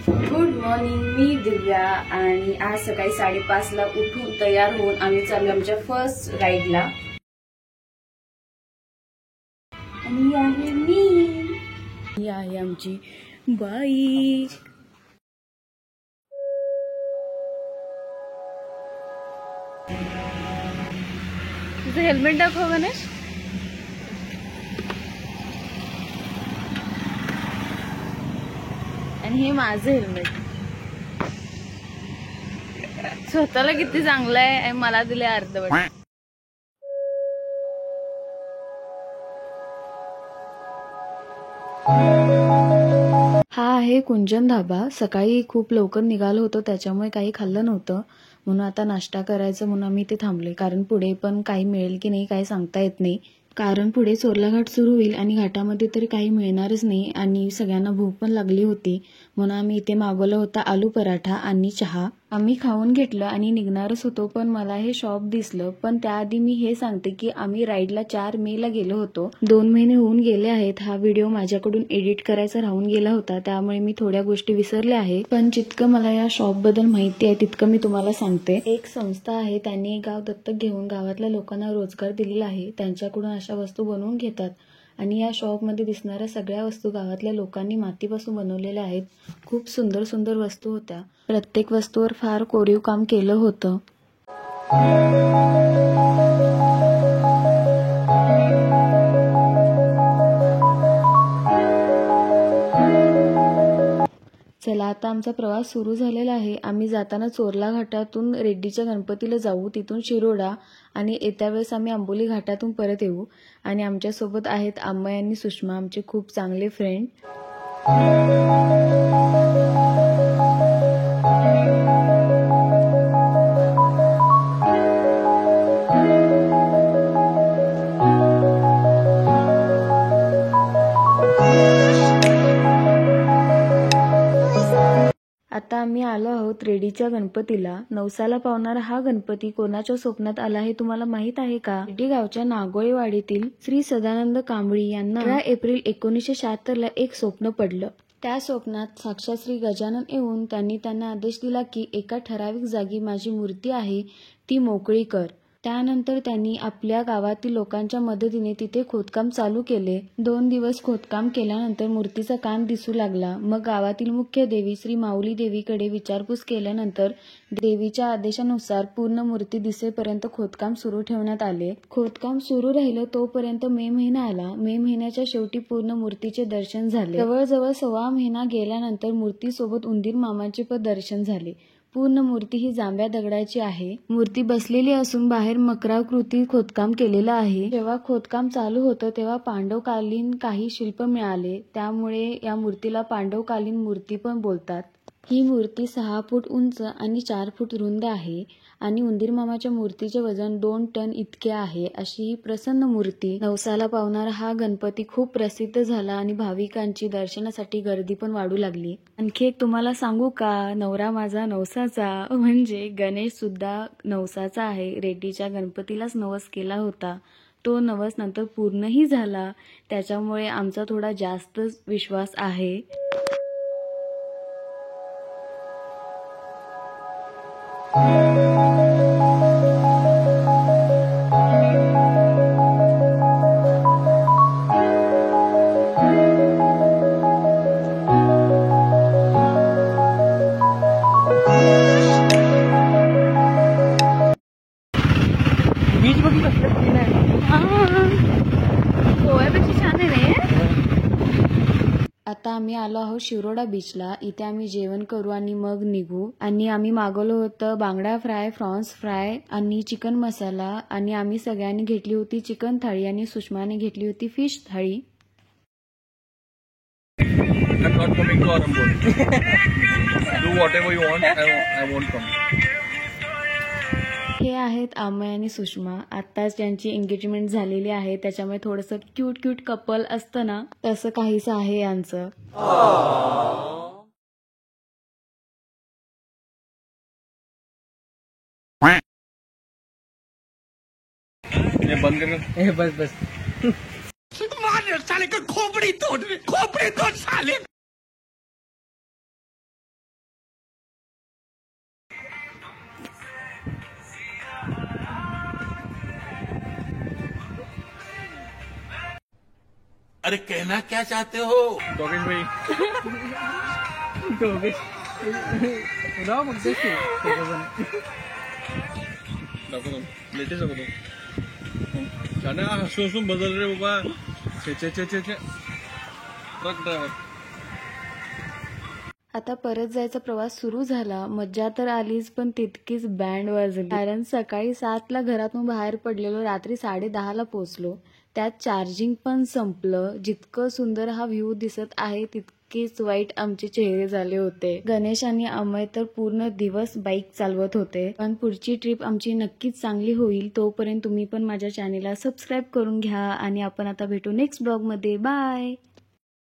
Good morning, मी दिव्या आणि आज सकाळी 5:30 ला उठून तयार होऊन आम्ही चाललो आमच्या फर्स्ट राईडला. आणि ही आहे मी, ही आहे आमची बाईक. तुझं हेल्मेट दाखव गणेश. आणि हे माझं हेल्मेट. स्वतःला किती चांगलं आहे आणि मला दिले अर्धवट. हा आहे कुंजन धाबा. सकाळी खूप लवकर निघालो होतो त्याच्यामुळे काही खाल्लं नव्हतं, म्हणून आता नाश्ता करायचं म्हणून आम्ही इथे थांबलोय. कारण पुढे पण काही मिळेल की नाही काही सांगता येत नाही. कारण पुढे चोरला घाट सुरू होईल आणि घाटामध्ये तरी काही मिळणारच नाही आणि सगळ्यांना भूक पण लागली होती, म्हणून आम्ही इथे मागवलं होता आलू पराठा आणि चहा. आम्ही खाऊन घेतलं आणि निघणारच होतो, पण मला हे शॉप दिसलं. पण त्याआधी मी हे सांगते की आम्ही राईडला 4 मे ला गेलो होतो. 2 महिने होऊन गेले आहेत. हा व्हिडिओ माझ्याकडून एडिट करायचा राहून गेला होता, त्यामुळे मी थोड्या गोष्टी विसरल्या आहे. पण जितकं मला या शॉप बद्दल माहिती आहे तितकं मी तुम्हाला सांगते. एक संस्था आहे, त्यांनी गाव दत्तक घेऊन गावातल्या लोकांना रोजगार दिलेला आहे. त्यांच्याकडून अशा वस्तू बनवून घेतात आणि या शॉपमध्ये दिसणाऱ्या सगळ्या वस्तू गावातल्या लोकांनी मातीपासून बनवलेल्या आहेत. खूप सुंदर सुंदर वस्तू होत्या. प्रत्येक वस्तूवर फार कोरीव काम केलं होतं. चला आता आमचा प्रवास सुरू झालेला आहे. आम्ही जाताना चोरला घाटातून रेड्डीच्या गणपतीला जाऊ, तिथून शिरोडा आणि येत्या वेळेस आम्ही आंबोली घाटातून परत येऊ. आणि आमच्यासोबत आहेत अम्मय आणि सुषमा, आमचे खूप चांगले फ्रेंड. आता आम्ही आलो आहोत रेड्डीच्या गणपतीला. नवसाला पावणारा हा गणपती कोणाच्या स्वप्नात आला हे तुम्हाला माहित आहे का? रेड्डी गावच्या नागोळेवाडीतील श्री सदानंद कांबळी यांना 13 एप्रिल 1976 ला एक स्वप्न पडलं. त्या स्वप्नात साक्षात श्री गजानन येऊन त्यांना आदेश दिला की एका ठराविक जागी माझी मूर्ती आहे ती मोकळी कर. त्यानंतर त्यांनी आपल्या गावातील लोकांच्या मदतीने तिथे खोदकाम चालू केले. 2 दिवस खोदकाम केल्यानंतर मूर्तीचा कान दिसू लागला. मग गावातील मुख्य देवी श्री माऊली देवीकडे विचारपूस केल्यानंतर देवीच्या आदेशानुसार पूर्ण मूर्ती दिसेपर्यंत खोदकाम सुरू ठेवण्यात आले. खोदकाम सुरू राहिलं तोपर्यंत मे महिना आला. मे महिन्याच्या शेवटी पूर्ण मूर्तीचे दर्शन झाले. जवळजवळ 1.25 महिना गेल्यानंतर मूर्तीसोबत उंदीर मामांचे पण दर्शन झाले. पूर्ण मूर्ती ही जांभ्या दगडाची आहे. मूर्ती बसलेली असून बाहेर मकराकृती खोदकाम केलेलं आहे. जेव्हा खोदकाम चालू होतं तेव्हा पांडवकालीन काही शिल्प मिळाले, त्यामुळे या मूर्तीला पांडवकालीन मूर्ती पण बोलतात. ही मूर्ती 6 फूट उंच आणि 4 फूट रुंद आहे आणि उंदीर मामाच्या मूर्तीचे वजन 2 टन इतके आहे. अशी ही प्रसन्न मूर्ती. नवसाला पावणारा हा गणपती खूप प्रसिद्ध झाला आणि भाविकांची दर्शनासाठी गर्दी पण वाढू लागली. आणखी एक तुम्हाला सांगू का, नवरा माझा नवसाचा म्हणजे गणेश सुद्धा नवसाचा आहे. रेड्डीच्या गणपतीलाच नवस केला होता. तो नवस नंतर पूर्णही झाला, त्याच्यामुळे आमचा थोडा जास्तच विश्वास आहे. बीच बघितलं कसलं आहे. गोव्यापेक्षा छान आहे रे. आता आम्ही आलो आहोत शिरोडा बीचला. इथे आम्ही जेवण करू आणि मग निघू. आणि आम्ही मागवलं होतं बांगडा फ्राय, प्रॉन्स फ्राय आणि चिकन मसाला. आणि आम्ही सगळ्यांनी घेतली होती चिकन थाळी आणि सुषमाने घेतली होती फिश थाळी. I'm not coming to Arambol. Do whatever you want. I won't come. हे आहेत अमय आणि सुषमा. आत्ताच ज्यांची एंगेजमेंट झालेली आहे, त्याच्यामुळे थोडंसं क्यूट क्यूट कपल असतं ना, तसं काहीसं आहे यांचं. बंद कर. बस बस. मार साले का खोपड़ी तोड़ साले. अरे कहना क्या चाहते हो? योगेश भाई दाखवतो लेटेस्ट दाखवतो गाणं हसून हसून बदल रे बाबा छे छे छे छे छे ट्रक ड्रायव्हर आता परत जायचा प्रवास सुरू झाला. मज्जा तर आलीच पण तितकीच बँड वाजली. कारण सकाळी 7ला घरातून बाहेर पडलेलो, रात्री 10:30ला पोहोचलो. त्यात चार्जिंग पण संपलं. जितकं सुंदर हा व्ह्यू दिसत आहे तितकेच वाईट आमचे चेहरे झाले होते. गणेश आणि अमय तर पूर्ण दिवस बाईक चालवत होते. पण पुढची ट्रिप आमची नक्कीच चांगली होईल. तोपर्यंत तुम्ही पण माझ्या चॅनेलला सबस्क्राईब करून घ्या आणि आपण आता भेटू नेक्स्ट ब्लॉग मध्ये. बाय.